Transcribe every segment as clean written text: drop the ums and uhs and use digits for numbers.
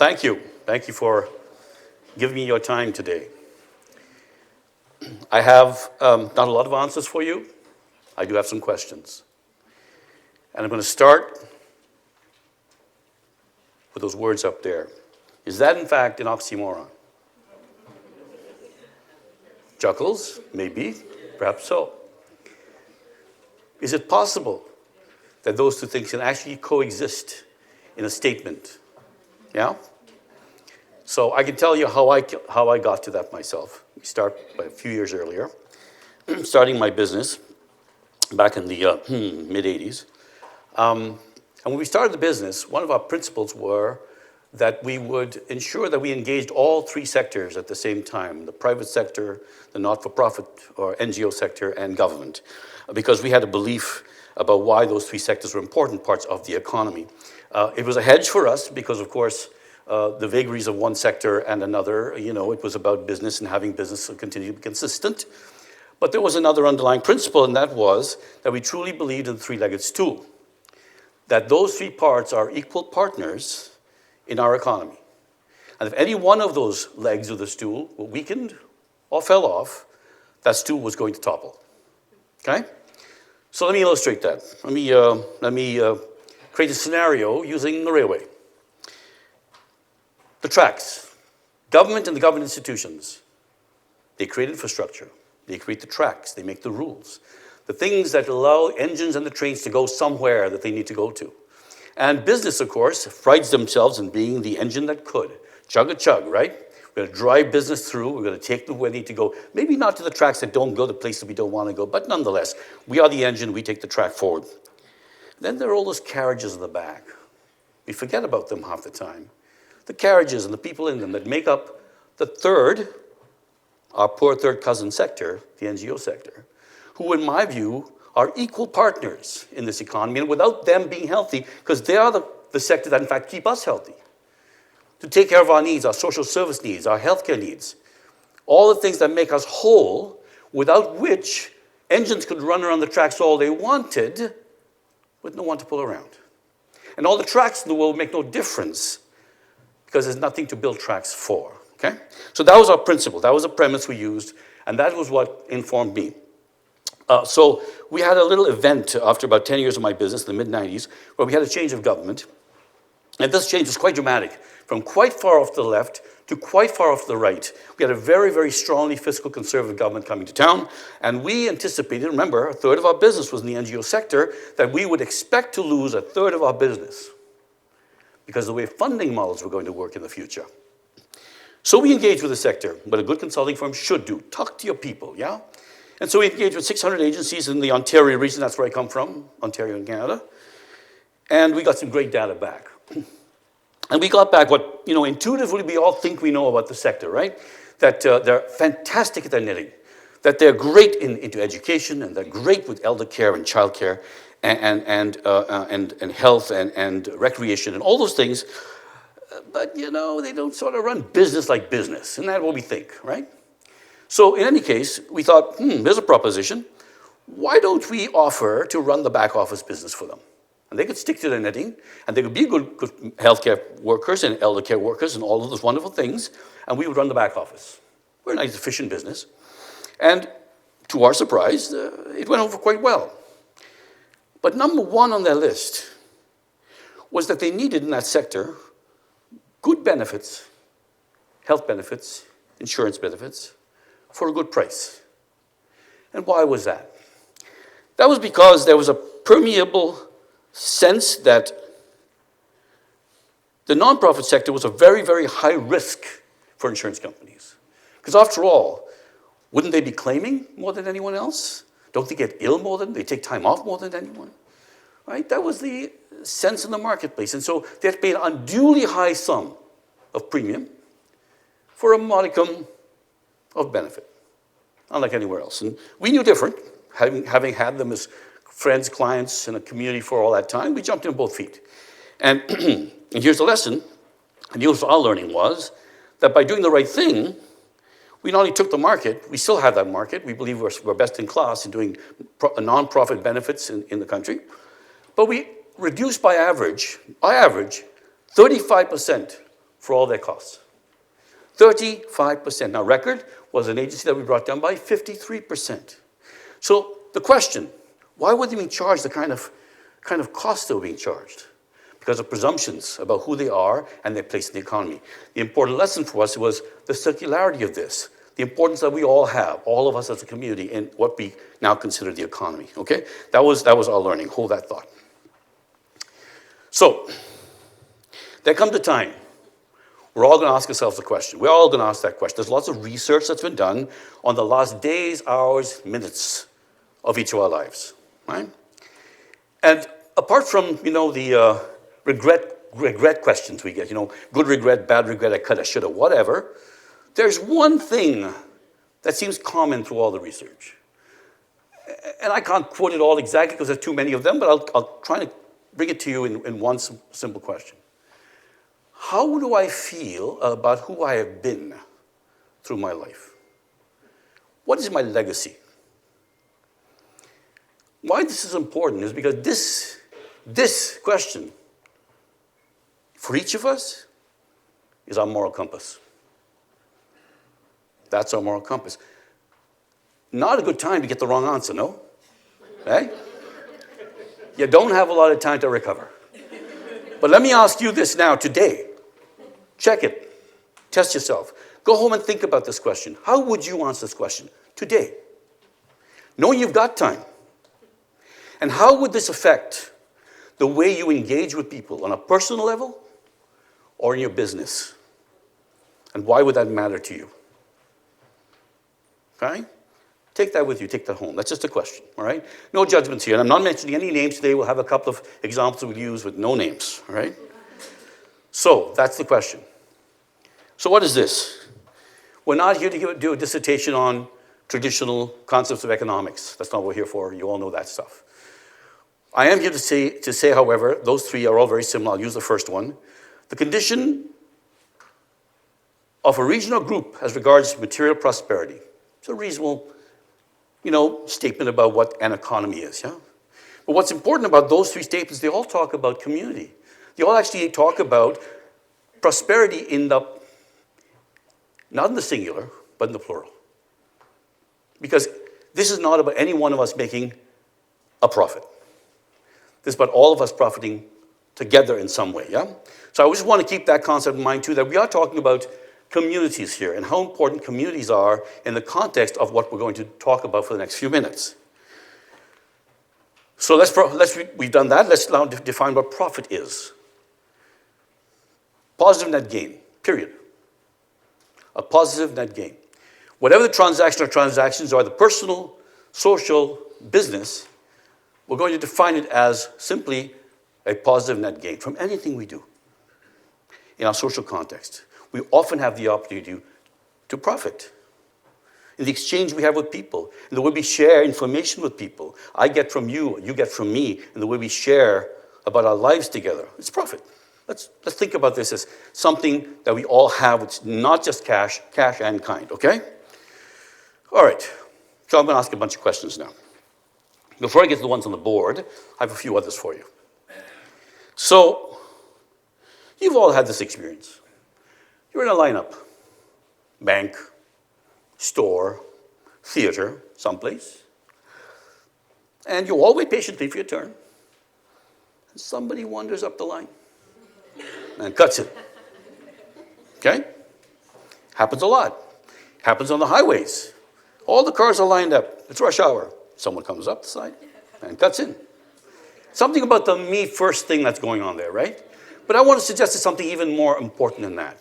thank you. Thank you for giving me your time today. I have not a lot of answers for you. I do have some questions. And I'm going to start with those words up there. Is that, in fact, an oxymoron? Chuckles? Maybe. Perhaps so. Is it possible that those two things can actually coexist in a statement? Yeah? So I can tell you how I got to that myself. We start by a few years earlier, starting my business back in the mid-'80s. And when we started the business, one of our principles were that we would ensure that we engaged all three sectors at the same time, the private sector, the not-for-profit or NGO sector, and government, because we had a belief about why those three sectors were important parts of the economy. It was a hedge for us because, of course, the vagaries of one sector and another, it was about business and having business continue to be consistent. But there was another underlying principle, and that was that we truly believed in the three-legged stool, that those three parts are equal partners in our economy. And if any one of those legs of the stool were weakened or fell off, that stool was going to topple. Okay? So let me illustrate that. Let me create a scenario using the railway. The tracks. Government and the government institutions, they create infrastructure. They create the tracks. They make the rules. The things that allow engines and the trains to go somewhere that they need to go to. And business, of course, prides themselves in being the engine that could. Chug-a-chug, right? We're going to drive business through. We're going to take them where they need to go. Maybe not to the tracks that don't go, the places we don't want to go, but nonetheless, we are the engine. We take the track forward. Then there are all those carriages in the back. We forget about them half the time. The carriages and the people in them that make up the third, our poor third cousin sector, the NGO sector, who, in my view, are equal partners in this economy, and without them being healthy, because they are the sector that, in fact, keep us healthy, to take care of our needs, our social service needs, our healthcare needs, all the things that make us whole, without which engines could run around the tracks all they wanted, with no one to pull around. And all the tracks in the world make no difference, because there's nothing to build tracks for, okay? So that was our principle. That was the premise we used, and that was what informed me. So we had a little event after about 10 years of my business in the mid-'90s where we had a change of government. And this change was quite dramatic, from quite far off to the left to quite far off to the right. We had a very, very strongly fiscal conservative government coming to town. And we anticipated, remember, a third of our business was in the NGO sector, that we would expect to lose a third of our business because of the way funding models were going to work in the future. So we engaged with the sector, what a good consulting firm should do. Talk to your people, yeah? And so we engaged with 600 agencies in the Ontario region. That's where I come from, Ontario in Canada. And we got some great data back. And we got back what, intuitively we all think we know about the sector, right? That they're fantastic at their knitting, that they're great into education, and they're great with elder care and child care and health and recreation and all those things. But, they don't sort of run business like business. Isn't that what we think, right? So in any case, we thought, there's a proposition. Why don't we offer to run the back office business for them? And they could stick to their knitting, and they could be good healthcare workers and elder care workers and all of those wonderful things, and we would run the back office. We're a nice, efficient business. And to our surprise, it went over quite well. But number one on their list was that they needed in that sector good benefits, health benefits, insurance benefits, for a good price. And why was that? That was because there was a permeable sense that the nonprofit sector was a very, very high risk for insurance companies. Because after all, wouldn't they be claiming more than anyone else? Don't they get ill more than, they take time off more than anyone? Right? That was the sense in the marketplace. And so they had to pay an unduly high sum of premium for a modicum of benefit, unlike anywhere else. And we knew different, having had them as friends, clients, in a community for all that time. We jumped in both feet. And, and here's the lesson, and here's our learning was, that by doing the right thing, we not only took the market, we still have that market. We believe we're best in class in doing non-profit benefits in the country. But we reduced by average, 35% for all their costs. 35%. Now, Record was an agency that we brought down by 53%. So the question, why would they be charged the kind of cost they were being charged? Because of presumptions about who they are and their place in the economy. The important lesson for us was the circularity of this, the importance that we all have, all of us as a community, in what we now consider the economy, okay? That was our learning, hold that thought. So, there comes a time, we're all gonna ask ourselves a question. We're all gonna ask that question. There's lots of research that's been done on the last days, hours, minutes of each of our lives, right? And apart from, the regret questions we get, good regret, bad regret, I coulda, shoulda, whatever, there's one thing that seems common through all the research. And I can't quote it all exactly because there's too many of them, but I'll try to bring it to you in one simple question. How do I feel about who I have been through my life? What is my legacy? Why this is important is because this question, for each of us, is our moral compass. That's our moral compass. Not a good time to get the wrong answer, no? Right? You don't have a lot of time to recover. But let me ask you this now, today. Check it. Test yourself. Go home and think about this question. How would you answer this question today? Knowing you've got time. And how would this affect the way you engage with people on a personal level or in your business? And why would that matter to you? Okay? Take that with you, take that home. That's just a question, all right? No judgments here. And I'm not mentioning any names today. We'll have a couple of examples we'll use with no names, all right? So, that's the question. So what is this? We're not here to do a dissertation on traditional concepts of economics. That's not what we're here for. You all know that stuff. I am here to say, however, those three are all very similar. I'll use the first one. The condition of a regional group as regards material prosperity. It's a reasonable, statement about what an economy is, yeah? But what's important about those three statements, they all talk about community. They all actually talk about prosperity not in the singular, but in the plural. Because this is not about any one of us making a profit. This is about all of us profiting together in some way, yeah? So I just want to keep that concept in mind too, that we are talking about communities here and how important communities are in the context of what we're going to talk about for the next few minutes. So we've done that. Let's now define what profit is. Positive net gain, period. A positive net gain. Whatever the transaction or transactions are, the personal, social, business, we're going to define it as simply a positive net gain from anything we do in our social context. We often have the opportunity to profit in the exchange we have with people, in the way we share information with people. I get from you, you get from me, in the way we share about our lives together. It's profit. Let's think about this as something that we all have. It's not just cash and kind, okay? All right, so I'm going to ask a bunch of questions now. Before I get to the ones on the board, I have a few others for you. So, you've all had this experience. You're in a lineup, bank, store, theater, someplace, and you all wait patiently for your turn, and somebody wanders up the line and cuts it. Okay? Happens a lot. Happens on the highways. All the cars are lined up. It's rush hour. Someone comes up the side and cuts in. Something about the me first thing that's going on there, right? But I want to suggest it's something even more important than that.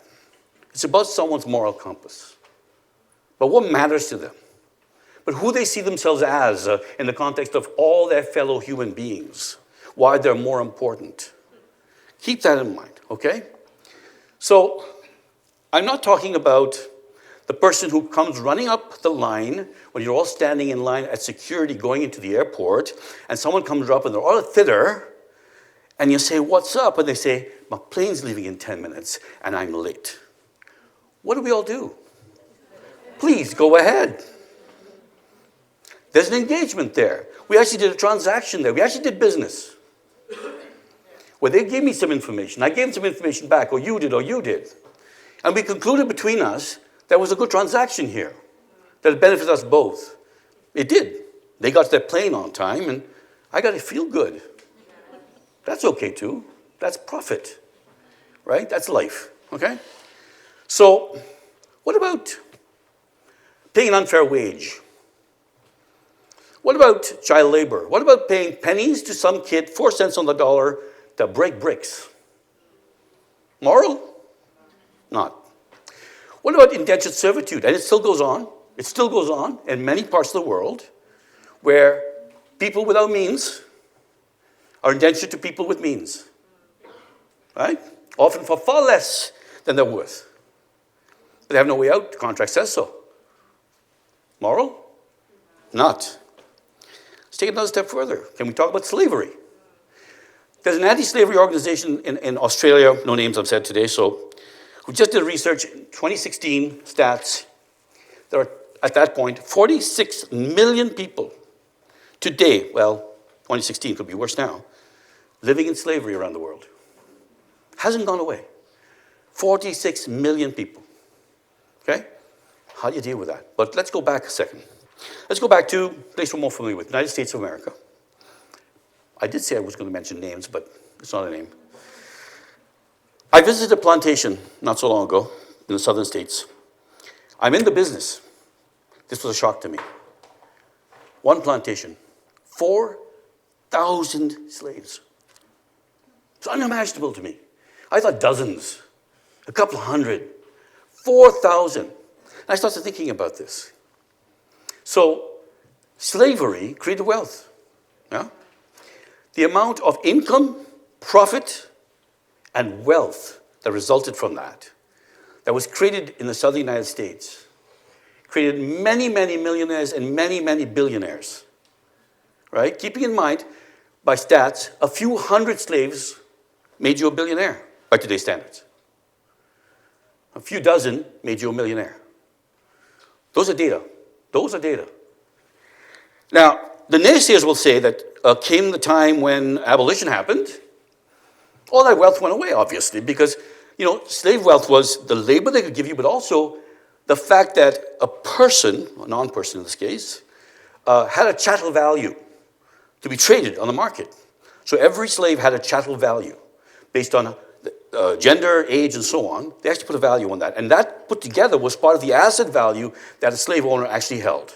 It's about someone's moral compass. But what matters to them? But who they see themselves as in the context of all their fellow human beings. Why they're more important. Keep that in mind, okay? So, I'm not talking about the person who comes running up the line when you're all standing in line at security going into the airport, and someone comes up and they're all at thither, and you say, what's up? And they say, my plane's leaving in 10 minutes, and I'm late. What do we all do? Please, go ahead. There's an engagement there. We actually did a transaction there. We actually did business. Where they gave me some information. I gave them some information back, or you did, or you did. And we concluded between us there was a good transaction here that benefited us both. It did. They got their plane on time, and I got to feel good. That's okay too. That's profit, right? That's life, okay? So what about paying an unfair wage? What about child labor? What about paying pennies to some kid, 4 cents on the dollar, to break bricks? Moral? Not. What about indentured servitude? And it still goes on. It still goes on in many parts of the world where people without means are indentured to people with means. Right? Often for far less than they're worth. But they have no way out. The contract says so. Moral? Not. Let's take it another step further. Can we talk about slavery? There's an anti-slavery organization in Australia, no names I've said today, who just did research in 2016 stats. There are, at that point, 46 million people today, well, 2016 could be worse now, living in slavery around the world. Hasn't gone away. 46 million people. Okay? How do you deal with that? But let's go back a second. Let's go back to a place we're more familiar with, United States of America. I did say I was going to mention names, but it's not a name. I visited a plantation not so long ago in the southern states. I'm in the business. This was a shock to me. One plantation, 4,000 slaves. It's unimaginable to me. I thought dozens, a couple of hundred, 4,000. And I started thinking about this. So slavery created wealth. Yeah? The amount of income, profit, and wealth that resulted from that was created in the southern United States, created many, many millionaires and many, many billionaires. Right? Keeping in mind, by stats, a few hundred slaves made you a billionaire by today's standards. A few dozen made you a millionaire. Those are data. Those are data. Now, the naysayers will say that came the time when abolition happened, all that wealth went away, obviously, because, slave wealth was the labor they could give you, but also the fact that a person, a non-person in this case, had a chattel value to be traded on the market. So every slave had a chattel value based on gender, age, and so on. They actually put a value on that. And that put together was part of the asset value that a slave owner actually held.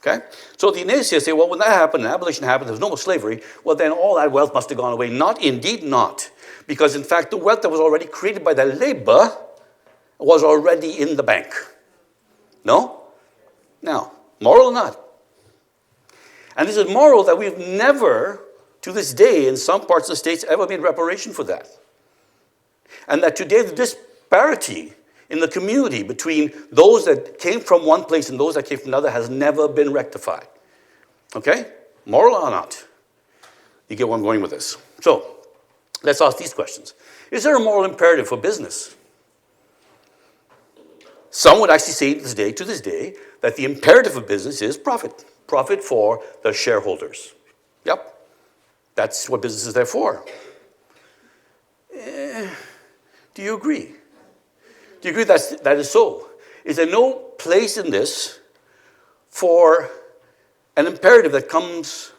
Okay? So the naysayers say, well, when that happened, and abolition happened, there was no more slavery, well, then all that wealth must have gone away. Not, indeed not. Because, in fact, the wealth that was already created by that labor was already in the bank. No? Now, moral or not? And this is moral that we've never, to this day, in some parts of the states, ever made reparation for that. And that today the disparity in the community between those that came from one place and those that came from another has never been rectified. Okay? Moral or not? You get where I'm going with this. So, let's ask these questions. Is there a moral imperative for business? Some would actually say to this day, that the imperative of business is profit. Profit for the shareholders. Yep. That's what business is there for. Do you agree? Do you agree that is so? Is there no place in this for an imperative that comes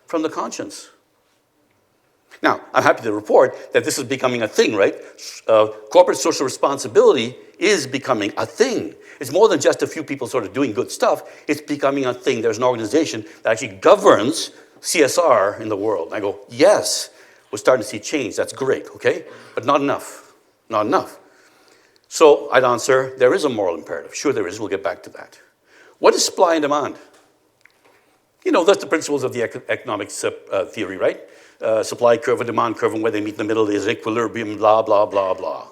from the conscience? Now, I'm happy to report that this is becoming a thing, right? Corporate social responsibility is becoming a thing. It's more than just a few people sort of doing good stuff. It's becoming a thing. There's an organization that actually governs CSR in the world. And I go, yes, we're starting to see change. That's great, okay? But not enough. Not enough. So I'd answer, there is a moral imperative. Sure there is. We'll get back to that. What is supply and demand? That's the principles of the economics theory, right? Supply curve and demand curve, and where they meet in the middle is equilibrium, blah, blah, blah, blah.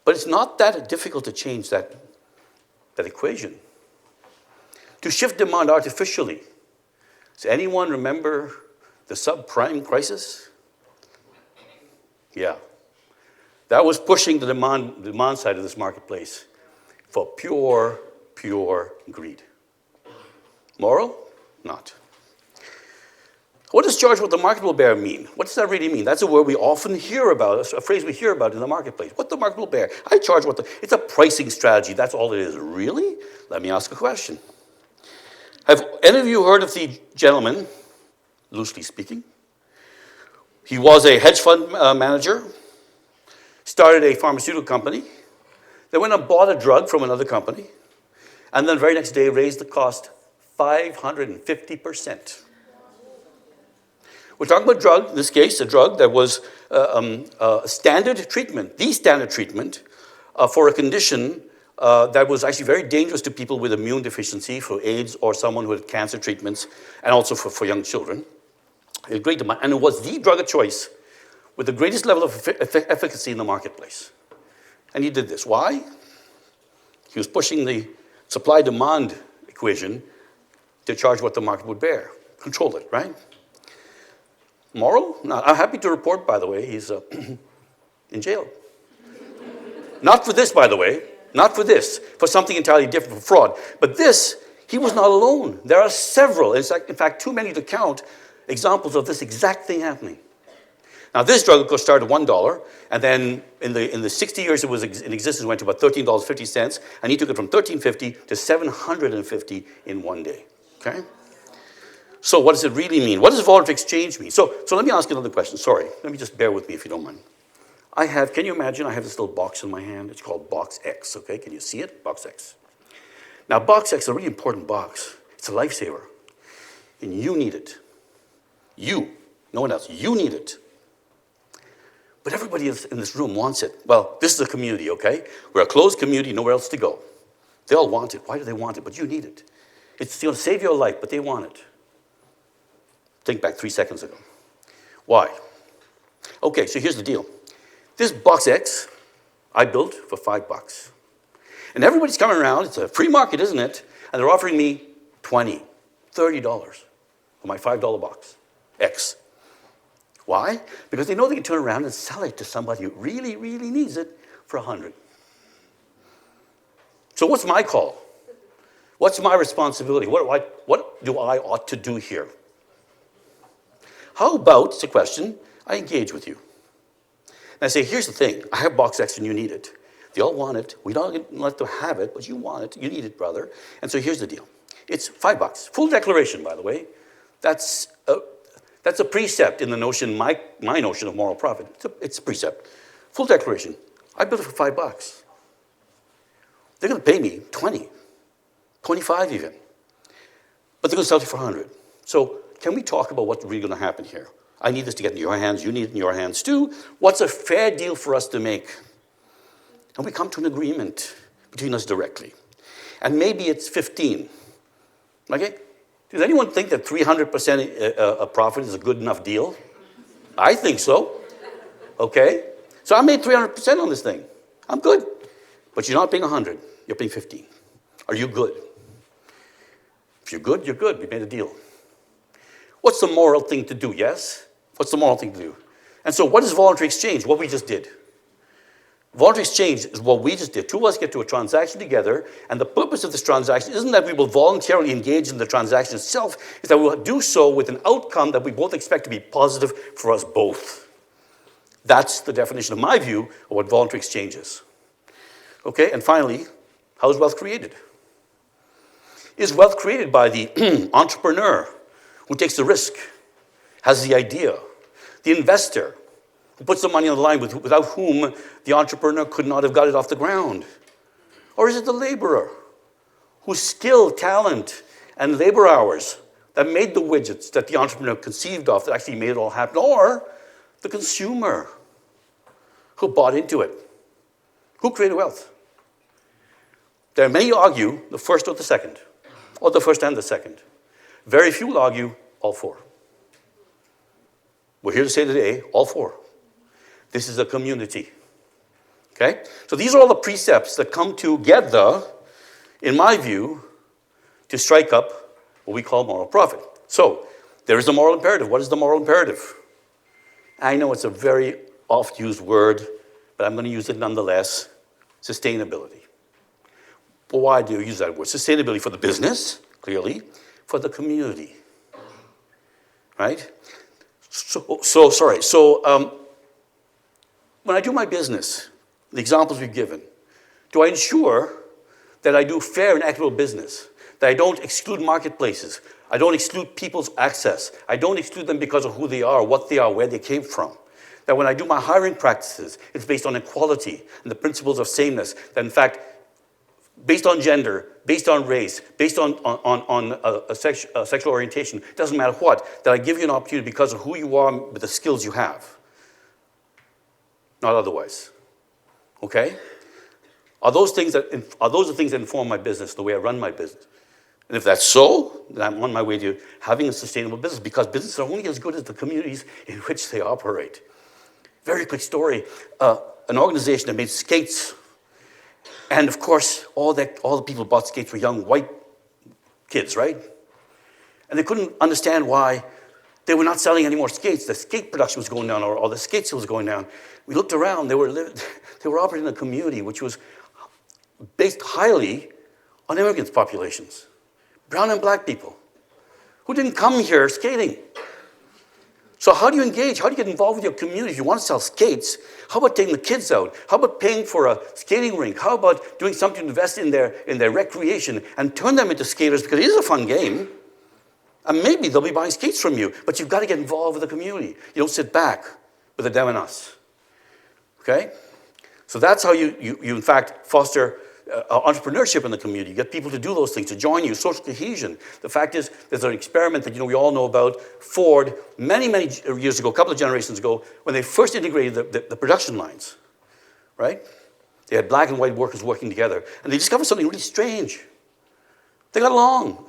But it's not that difficult to change that equation. To shift demand artificially. Does anyone remember the subprime crisis? Yeah. That was pushing the demand side of this marketplace for pure greed. Moral? Not. What does charge what the market will bear mean? What does that really mean? That's a word we often hear about, a phrase we hear about in the marketplace. What the market will bear. I charge what the, it's a pricing strategy. That's all it is. Really? Let me ask a question. Have any of you heard of the gentleman, loosely speaking? He was a hedge fund manager, started a pharmaceutical company, then went and bought a drug from another company, and then the very next day raised the cost 550%. We're talking about a drug, in this case, a drug that was standard treatment, the standard treatment for a condition that was actually very dangerous to people with immune deficiency, for AIDS or someone who had cancer treatments, and also for young children. A great demand, and it was the drug of choice with the greatest level of efficacy in the marketplace. And he did this. Why? He was pushing the supply-demand equation to charge what the market would bear. Control it, right? Moral? No, I'm happy to report, by the way, he's in jail. Not for this, by the way. Not for this. For something entirely different, for fraud. But this, he was not alone. There are several, in fact, too many to count, examples of this exact thing happening. Now, this drug, of course, started at $1, and then in the 60 years it was in existence, it went to about $13.50, and he took it from $13.50 to $750 in one day. Okay? So what does it really mean? What does voluntary exchange mean? So let me ask you another question. Sorry. Let me just bear with me if you don't mind. Can you imagine I have this little box in my hand? It's called Box X, okay? Can you see it? Box X. Now, Box X is a really important box. It's a lifesaver. And you need it. You, no one else. You need it. But everybody in this room wants it. Well, this is a community, okay? We're a closed community, nowhere else to go. They all want it. Why do they want it? But you need it. It's going to save your life, but they want it. Think back 3 seconds ago. Why? Okay, so here's the deal. This Box X, I built for $5. And everybody's coming around. It's a free market, isn't it? And they're offering me $20, $30 for my $5 box X. Why? Because they know they can turn around and sell it to somebody who really, really needs it for $100. So what's my call? What's my responsibility? What do I ought to do here? How about, it's a question, I engage with you. And I say, here's the thing. I have Box X and you need it. They all want it. We don't let them have it, but you want it. You need it, brother. And so here's the deal. It's $5. Full declaration, by the way. That's a precept in the notion, my notion of moral profit. It's a precept. Full declaration. I built it for $5. They're going to pay me 20, 25 even. But they're going to sell it for 100. So can we talk about what's really going to happen here? I need this to get in your hands. You need it in your hands too. What's a fair deal for us to make? And we come to an agreement between us directly. And maybe it's 15. Okay? Does anyone think that 300% profit is a good enough deal? I think so. Okay? So I made 300% on this thing. I'm good. But you're not paying 100. You're paying 15. Are you good? If you're good, you're good. We made a deal. What's the moral thing to do? Yes? What's the moral thing to do? And so what is voluntary exchange? What we just did. Voluntary exchange is what we just did. Two of us get to a transaction together, and the purpose of this transaction isn't that we will voluntarily engage in the transaction itself, it's that we will do so with an outcome that we both expect to be positive for us both. That's the definition, of my view, of what voluntary exchange is. Okay, and finally, how is wealth created? Is wealth created by the entrepreneur who takes the risk, has the idea, the investor who puts the money on the line without whom the entrepreneur could not have got it off the ground? Or is it the laborer whose skill, talent, and labor hours that made the widgets that the entrepreneur conceived of that actually made it all happen? Or the consumer who bought into it? Who created wealth? There are many who argue the first or the second, or the first and the second. Very few will argue all four. We're here to say today, all four. This is a community. Okay? So these are all the precepts that come together, in my view, to strike up what we call moral profit. So, there is a moral imperative. What is the moral imperative? I know it's a very oft-used word, but I'm going to use it nonetheless. Sustainability. But why do you use that word? Sustainability for the business, clearly, for the community. right? So when I do my business, the examples we've given, do I ensure that I do fair and equitable business, that I don't exclude marketplaces, I don't exclude people's access, I don't exclude them because of who they are, what they are, where they came from, that when I do my hiring practices, it's based on equality and the principles of sameness, that in fact, based on gender, based on race, based on sexual orientation, doesn't matter what, that I give you an opportunity because of who you are with the skills you have. Not otherwise. Okay? Are those the things that inform my business, the way I run my business? And if that's so, then I'm on my way to having a sustainable business, because businesses are only as good as the communities in which they operate. Very quick story. An organization that made skates, and of course, all the people who bought skates were young white kids, right? And they couldn't understand why they were not selling any more skates. The skate production was going down, or the skate sales was going down. We looked around. They were operating in a community which was based highly on immigrant populations, brown and black people, who didn't come here skating. So how do you engage? How do you get involved with your community? If you want to sell skates, how about taking the kids out? How about paying for a skating rink? How about doing something to invest in their recreation and turn them into skaters, because it is a fun game. And maybe they'll be buying skates from you, but you've got to get involved with the community. You don't sit back with a them and us. Okay? So that's how you in fact foster entrepreneurship in the community. You get people to do those things, to join you, social cohesion. The fact is, there's an experiment that we all know about. Ford, many, many years ago, a couple of generations ago, when they first integrated the production lines, right? They had black and white workers working together, and they discovered something really strange. They got along,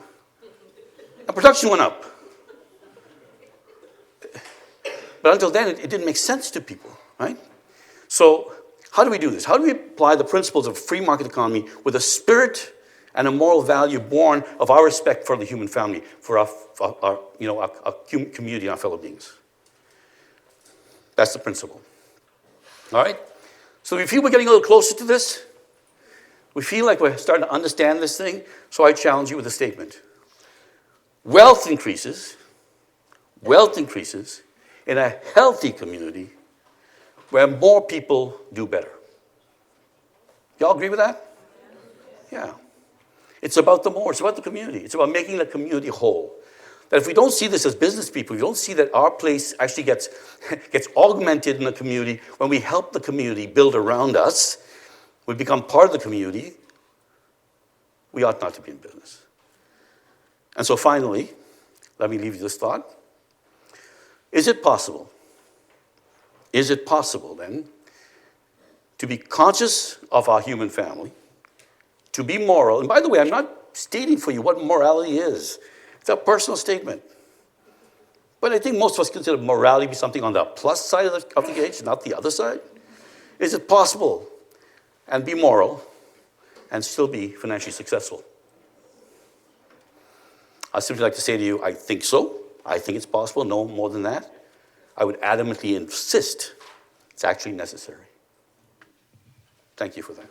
and production went up. But until then, it didn't make sense to people, right? So how do we do this? How do we apply the principles of a free market economy with a spirit and a moral value born of our respect for the human family, for our community, our fellow beings? That's the principle. All right? So we feel we're getting a little closer to this. We feel like we're starting to understand this thing. So I challenge you with a statement. Wealth increases in a healthy community where more people do better. Y'all agree with that? Yeah. It's about the more. It's about the community. It's about making the community whole. That if we don't see this as business people, we don't see that our place actually gets augmented in the community when we help the community build around us, we become part of the community, we ought not to be in business. And so finally, let me leave you this thought. Is it possible then to be conscious of our human family, to be moral? And by the way, I'm not stating for you what morality is. It's a personal statement. But I think most of us consider morality to be something on the plus side of the gauge, not the other side. Is it possible and be moral and still be financially successful? I'd simply like to say to you, I think so. I think it's possible, no more than that. I would adamantly insist it's actually necessary. Thank you for that.